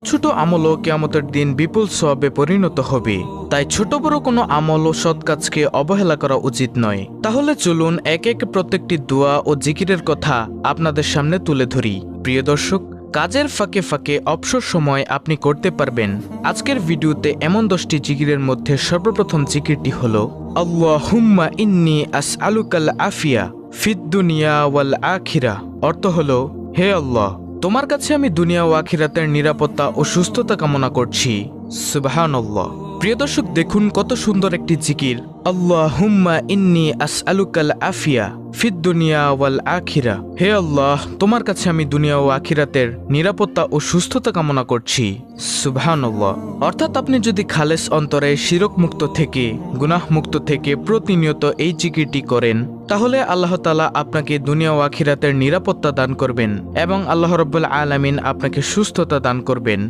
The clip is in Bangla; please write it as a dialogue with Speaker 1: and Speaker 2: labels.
Speaker 1: ছোট আমলও কিয়ামতের দিন বিপুল সওয়াবে পরিণত হবে। তাই ছোট বড় কোনো আমল ও সৎ কাজকে অবহেলা করা উচিত নয়। তাহলে চলুন এক এক প্রত্যেকটি দোয়া ও জিকিরের কথা আপনাদের সামনে তুলে ধরি। প্রিয় দর্শক, কাজের ফাঁকে ফাঁকে অবসর সময় আপনি করতে পারবেন আজকের ভিডিওতে এমন 10টি জিকিরের মধ্যে সর্বপ্রথম জিকিরটি হলো আল্লাহুম্মা ইন্নী আসআলুকাল আফিয়া ফিদ দুনিয়া ওয়াল আখিরা। অর্থ হলো, হে আল্লাহ, তোমার কাছে আমি দুনিয়া ও আখিরাতের নিরাপত্তা ও সুস্থতা কামনা করছি। সুবহানাল্লাহ। প্রিয় দর্শক, দেখুন কত সুন্দর একটি জিকির, আল্লাহুম্মা ইন্নী আসআলুকাল আফিয়া ফিদ দুনিয়া ওয়াল আখিরা। হে আল্লাহ, তোমার কাছে আমি দুনিয়া ও আখিরাতের নিরাপত্তা ও সুস্থতা কামনা করছি। সুবহানাল্লাহ। অর্থাৎ আপনি যদি খালেস অন্তরে শিরক মুক্ত থেকে, গুনাহ মুক্ত থেকে প্রতিনিয়ত এই জিকিরটি করেন, তাহলে আল্লাহ তাআলা আপনাকে দুনিয়া ও আখিরাতের নিরাপত্তা দান করবেন এবং আল্লাহ রাব্বুল আলামিন আপনাকে সুস্থতা দান করবেন।